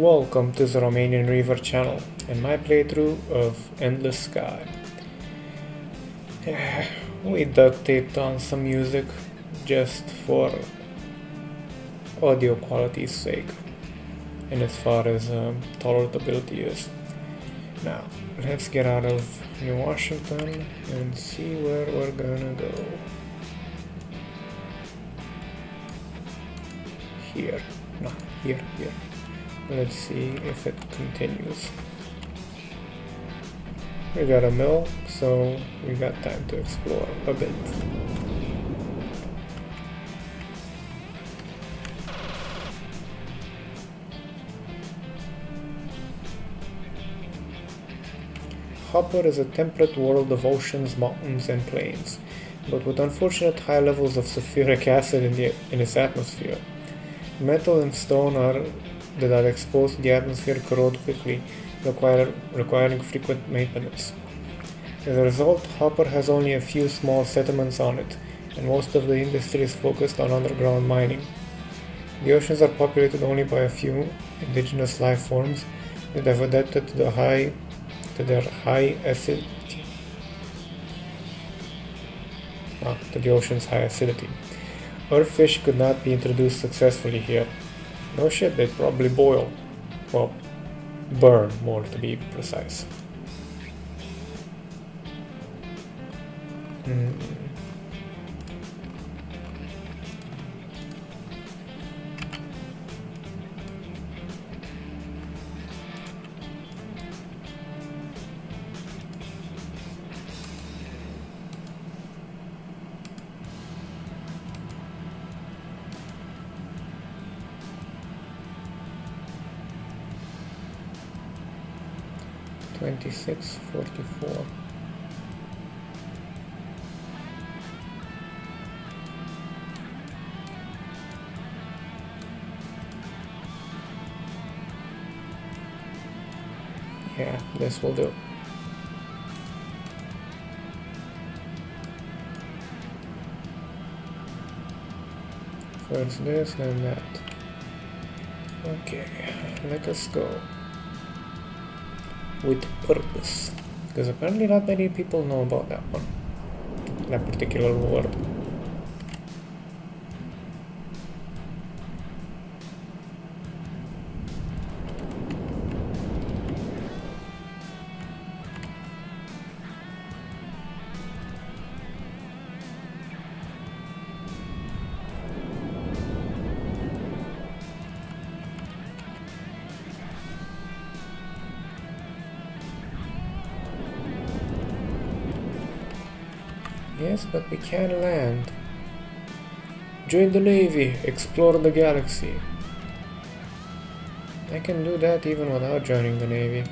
Welcome to the Romanian River channel and my playthrough of Endless Sky. We duct taped on some music just for audio quality's sake and as far as tolerability is. Now, let's get out of New Washington and see where we're gonna go. Here. No, here. Let's see if it continues. We got a mill, so we got time to explore a bit. Hopper is a temperate world of oceans, mountains, and plains, but with unfortunate high levels of sulfuric acid in its atmosphere. Metal and stone that are exposed to the atmosphere corrode quickly, requiring frequent maintenance. As a result, Hopper has only a few small settlements on it, and most of the industry is focused on underground mining. The oceans are populated only by a few indigenous life forms that have adapted to their high acidity. To the ocean's high acidity. Earthfish could not be introduced successfully here. No shit, they'd probably boil. Well, burn more to be precise. Hmm. $26.44. Yeah, this will do. First this, then that. Okay, let us go. With purpose, because apparently not many people know about that one, that particular word. Yes, but we can't land. Join the Navy, explore the galaxy. I can do that even without joining the Navy.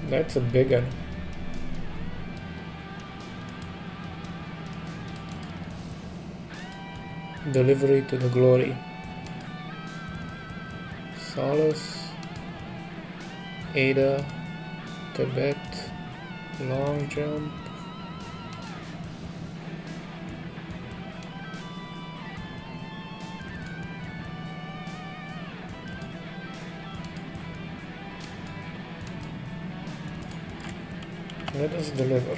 That's a big one. Delivery to the glory. Solace, Ada, Tibet, long jump. Let us deliver.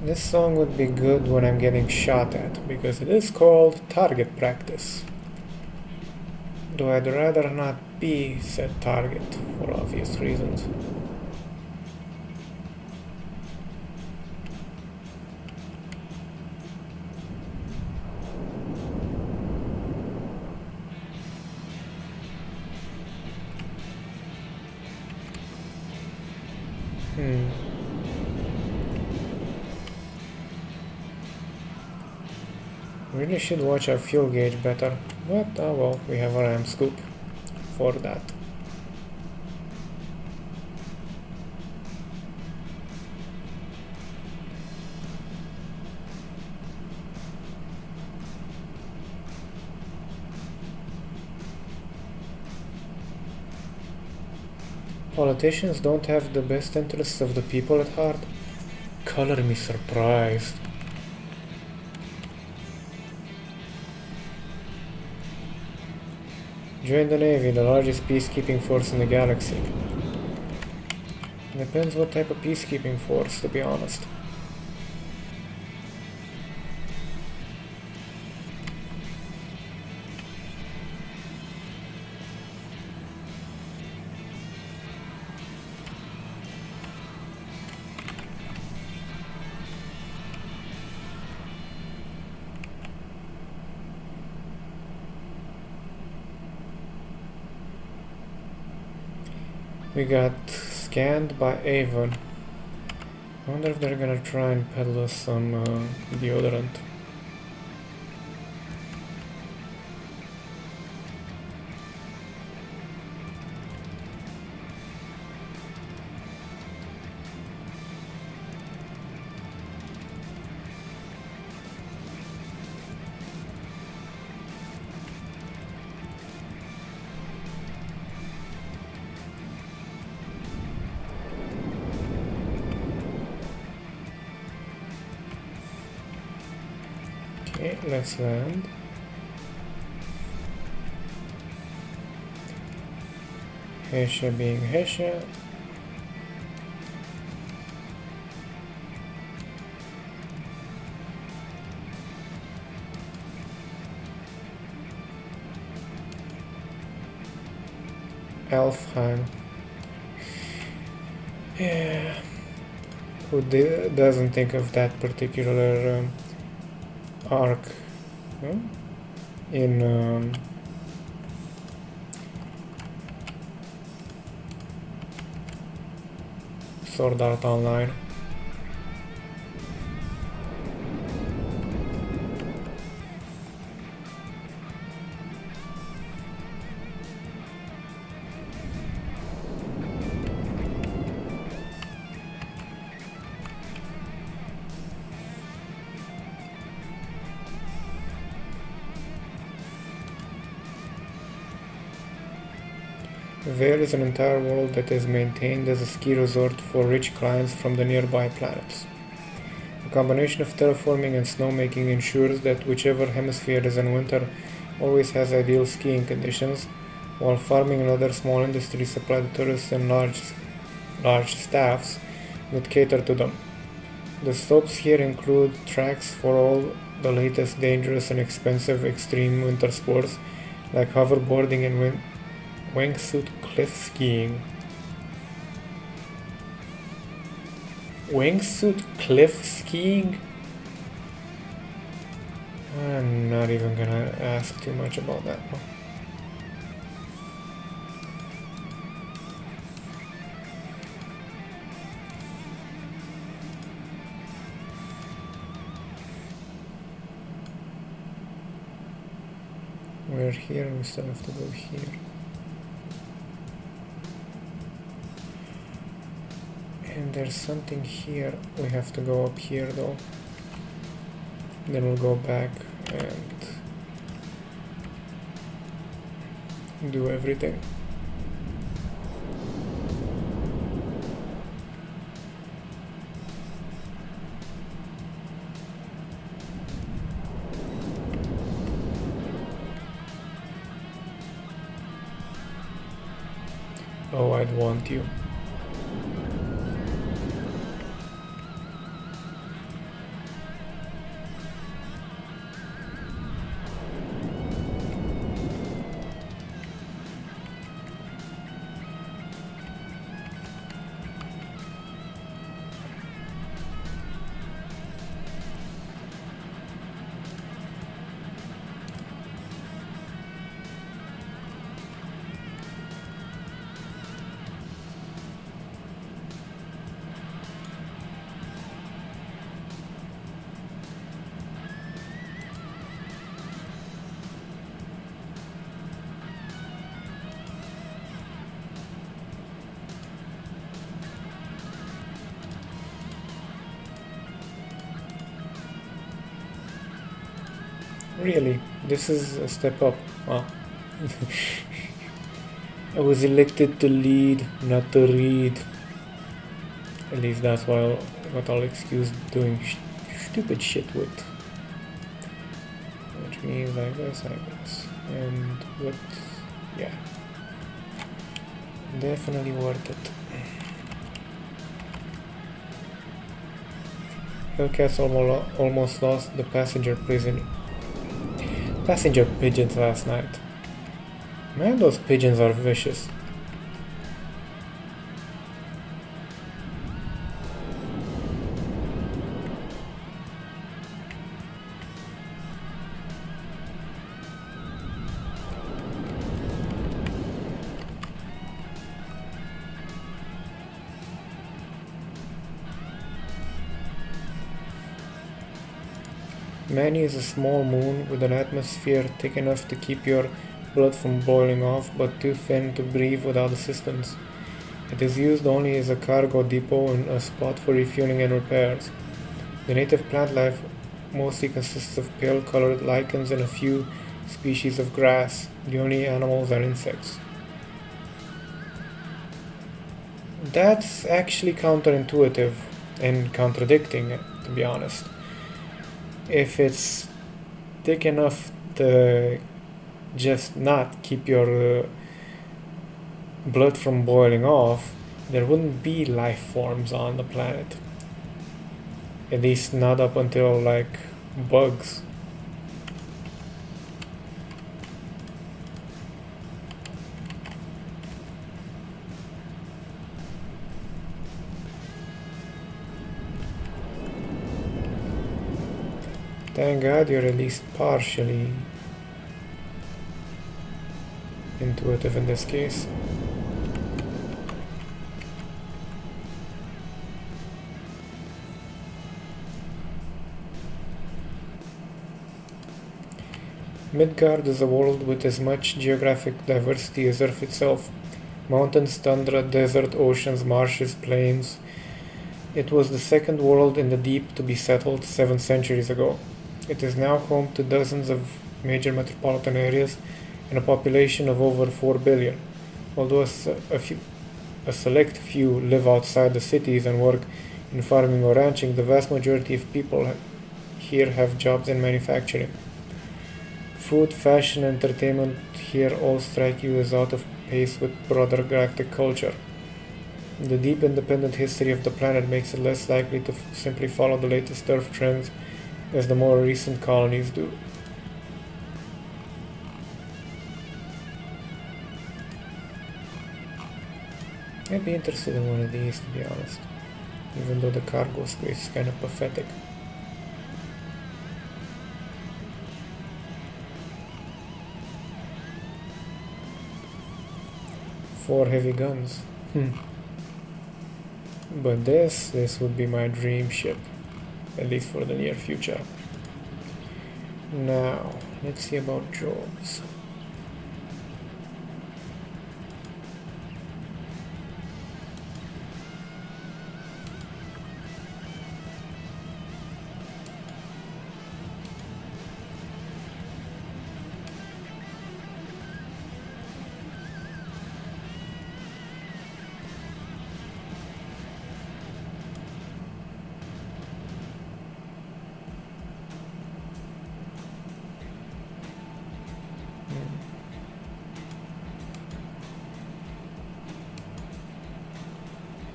This song would be good when I'm getting shot at, because it is called target practice. Though I'd rather not be said target for obvious reasons. Really should watch our fuel gauge better, but oh well, we have a RAM scoop for that. Politicians don't have the best interests of the people at heart. Color me surprised. Join the Navy, the largest peacekeeping force in the galaxy. Depends what type of peacekeeping force, to be honest. We got scanned by Avon. I wonder if they're gonna try and peddle us some deodorant. Okay, let's land. Hesha being Hesha. Elfheim. Yeah. Who doesn't think of that particular arc in Sword Art Online? Vale is an entire world that is maintained as a ski resort for rich clients from the nearby planets. A combination of terraforming and snowmaking ensures that whichever hemisphere is in winter always has ideal skiing conditions, while farming and other small industries supply the tourists and large staffs that cater to them. The slopes here include tracks for all the latest dangerous and expensive extreme winter sports like hoverboarding and wingsuit cliff skiing. Wingsuit cliff skiing? I'm not even gonna ask too much about that one. We're here and we still have to go here. And there's something here. We have to go up here though. Then we'll go back and do everything. Oh, I'd want you. Really, this is a step up. Wow. I was elected to lead, not to read. At least that's what I'll excuse doing stupid shit with. Which means I guess. And what? Yeah. Definitely worth it. Hellcats almost lost the passenger pigeons last night. Man, those pigeons are vicious. Manny is a small moon with an atmosphere thick enough to keep your blood from boiling off, but too thin to breathe without assistance. It is used only as a cargo depot and a spot for refueling and repairs. The native plant life mostly consists of pale-colored lichens and a few species of grass. The only animals are insects. That's actually counterintuitive and contradicting, to be honest. If it's thick enough to just not keep your blood from boiling off, there wouldn't be life forms on the planet. At least not up until like bugs. Thank God you're at least partially intuitive in this case. Midgard is a world with as much geographic diversity as Earth itself. Mountains, tundra, desert, oceans, marshes, plains. It was the second world in the deep to be settled 7 centuries ago. It is now home to dozens of major metropolitan areas and a population of over 4 billion. Although a select few live outside the cities and work in farming or ranching, the vast majority of people here have jobs in manufacturing. Food, fashion, and entertainment here all strike you as out of pace with broader galactic culture. The deep independent history of the planet makes it less likely to simply follow the latest Earth trends as the more recent colonies do. I'd be interested in one of these, to be honest, even though the cargo space is kind of pathetic. Four heavy guns. But this would be my dream ship, at least for the near future. Now, let's see about jobs.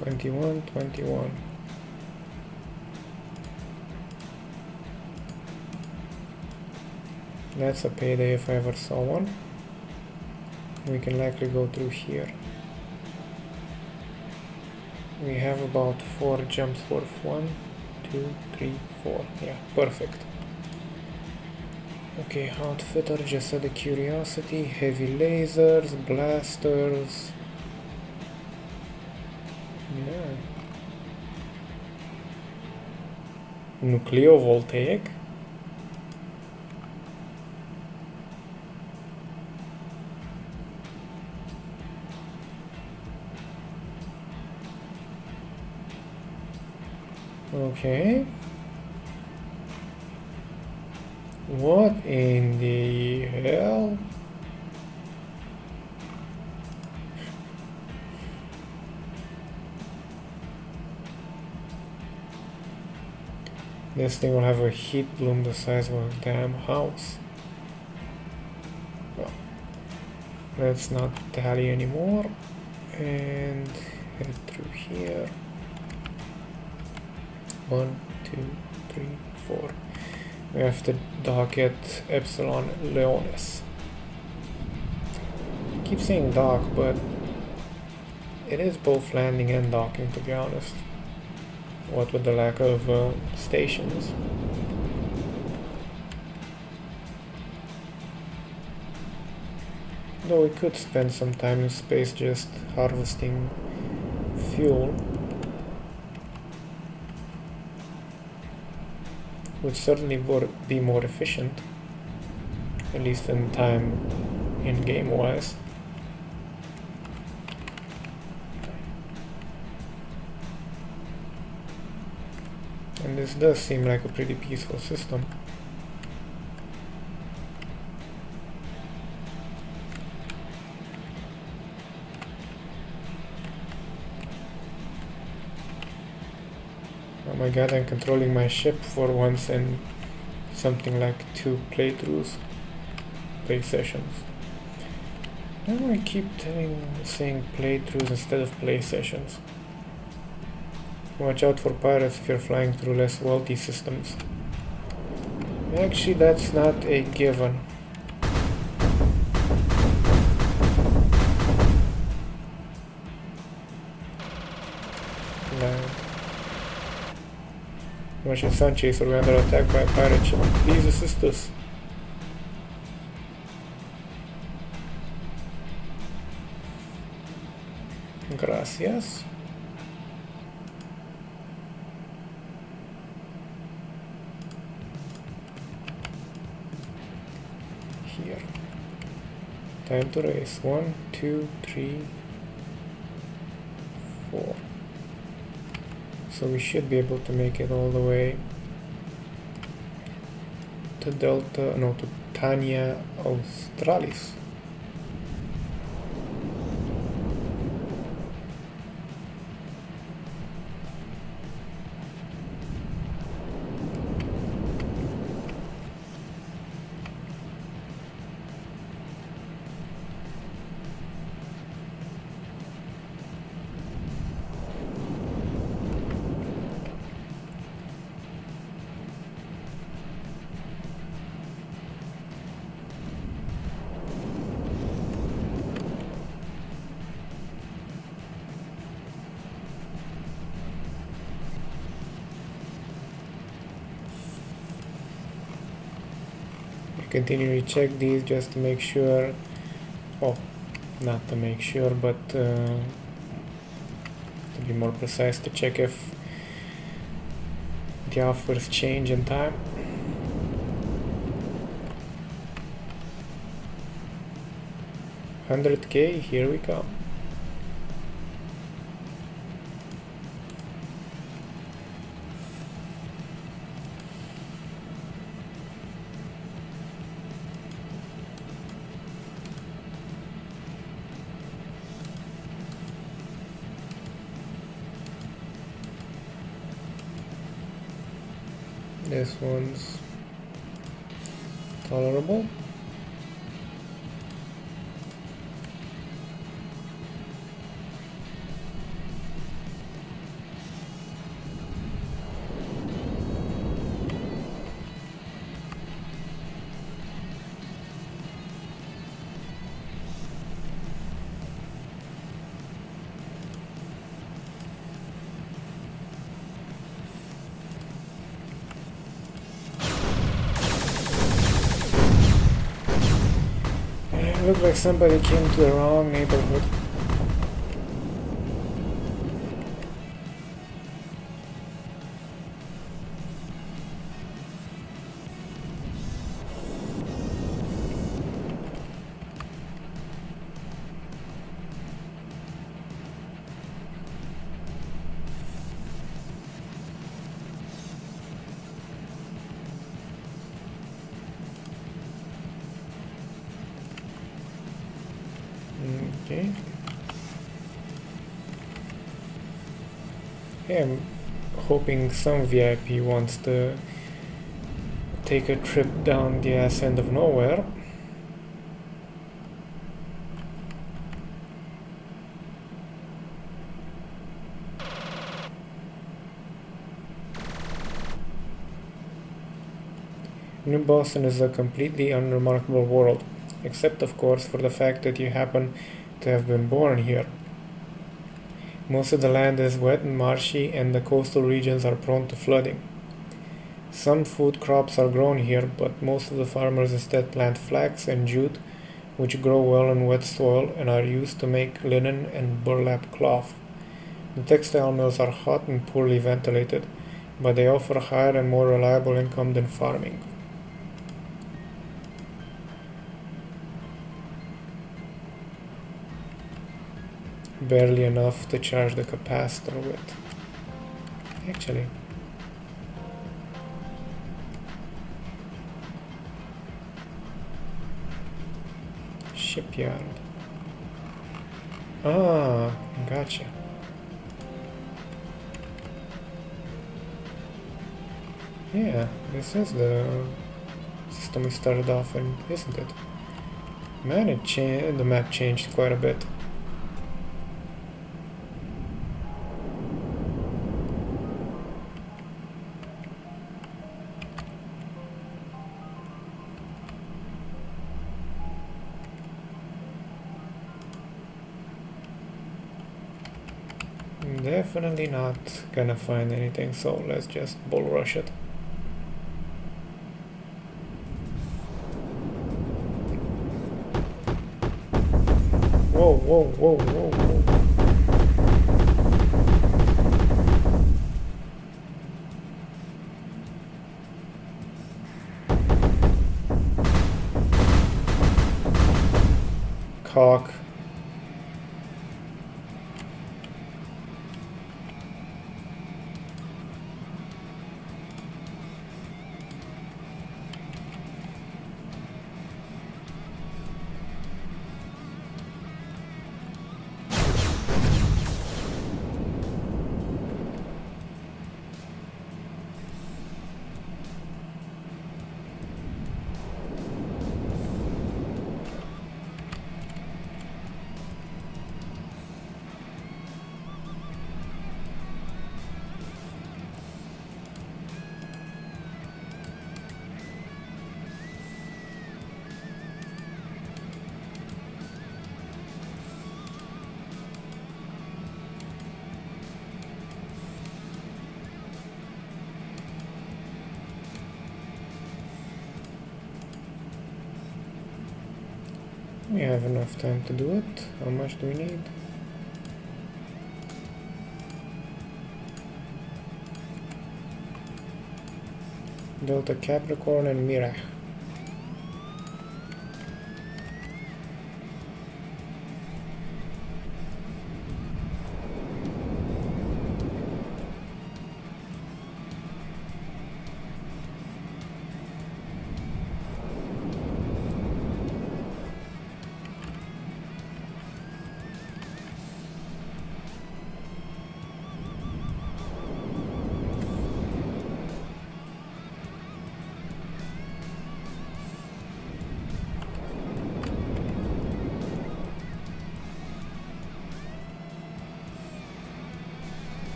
$21. That's a payday if I ever saw one. We can likely go through here. We have about 4 jumps worth. 1, 2, 3, 4. Yeah, perfect. Okay, outfitter, just out of curiosity. Heavy lasers, blasters. Yeah. Nucleovoltaic. Okay. What in the hell? This thing will have a heat bloom the size of a damn house. Well, let's not tally anymore and head through here. 1, 2, 3, 4. We have to dock at Epsilon Leonis. I keep saying dock, but it is both landing and docking, to be honest. What with the lack of stations. Though we could spend some time in space just harvesting fuel, would certainly be more efficient, at least in time in game wise. And this does seem like a pretty peaceful system. Oh my god, I'm controlling my ship for once in something like 2 playthroughs, play sessions. Why do I keep saying playthroughs instead of play sessions? Watch out for pirates if you're flying through less wealthy systems. Actually, that's not a given. Land. Russian Sun Chaser, we're under attack by a pirate ship. Please assist us. Gracias. Here. Time to race. 1, 2, 3, 4. So we should be able to make it all the way to to Tania Australis. Continually check these just to make sure, well, not to make sure, but to be more precise, to check if the offers change in time. $100K, here we come. This one's tolerable. It looked like somebody came to the wrong neighborhood. Okay. Hey, I'm hoping some VIP wants to take a trip down the ass end of nowhere. New Boston is a completely unremarkable world, except of course for the fact that you happen to have been born here. Most of the land is wet and marshy, and the coastal regions are prone to flooding. Some food crops are grown here, but most of the farmers instead plant flax and jute, which grow well in wet soil and are used to make linen and burlap cloth. The textile mills are hot and poorly ventilated, but they offer a higher and more reliable income than farming. Barely enough to charge the capacitor with. Actually, shipyard. Ah, gotcha. Yeah, this is the system we started off in, isn't it? Man, the map changed quite a bit. Definitely not gonna find anything, so let's just bull rush it. Whoa, whoa, whoa, whoa, whoa. Cock. We have enough time to do it. How much do we need? Delta Capricorn and Mirach.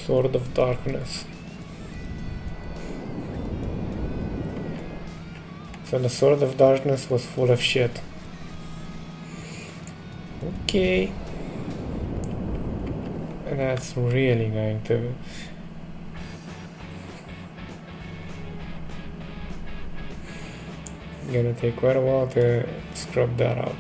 Sword of Darkness. So the Sword of Darkness was full of shit. Okay. And that's really going to... gonna take quite a while to scrub that out.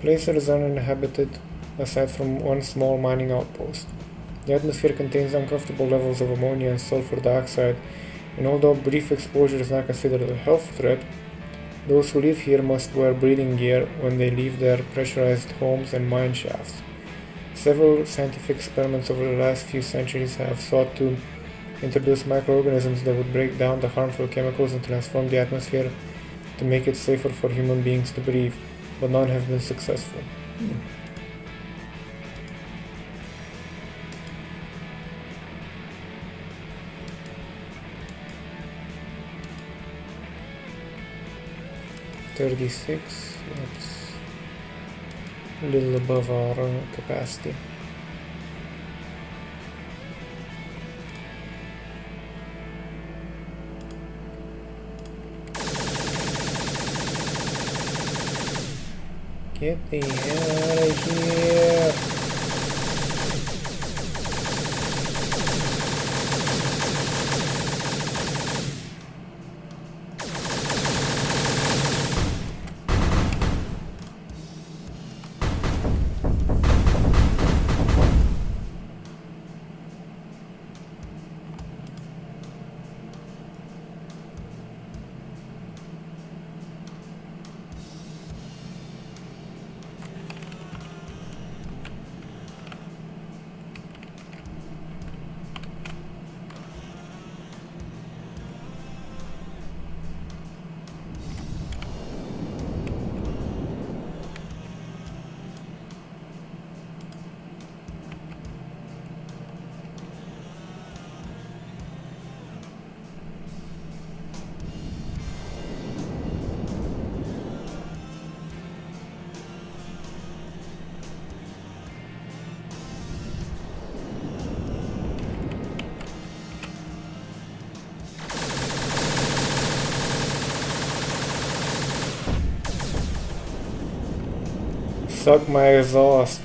Placer is uninhabited aside from one small mining outpost. The atmosphere contains uncomfortable levels of ammonia and sulfur dioxide, and although brief exposure is not considered a health threat, those who live here must wear breathing gear when they leave their pressurized homes and mine shafts. Several scientific experiments over the last few centuries have sought to introduce microorganisms that would break down the harmful chemicals and transform the atmosphere to make it safer for human beings to breathe, but none have been successful. $36, that's a little above our capacity. Get the hell out of here! Suck my exhaust.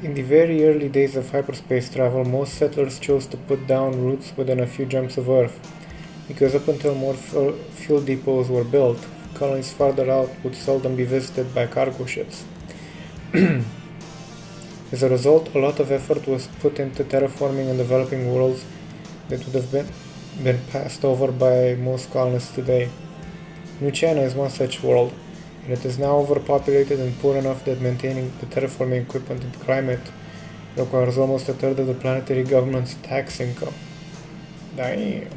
In the very early days of hyperspace travel, most settlers chose to put down roots within a few jumps of Earth, because up until more fuel depots were built, colonies farther out would seldom be visited by cargo ships. As a result, a lot of effort was put into terraforming and developing worlds that would have been passed over by most colonists today. New China is one such world, and it is now overpopulated and poor enough that maintaining the terraforming equipment and climate requires almost a third of the planetary government's tax income. Damn.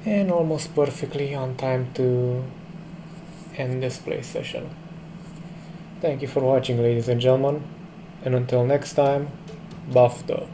And almost perfectly on time to end this play session. Thank you for watching, ladies and gentlemen, and until next time, buff the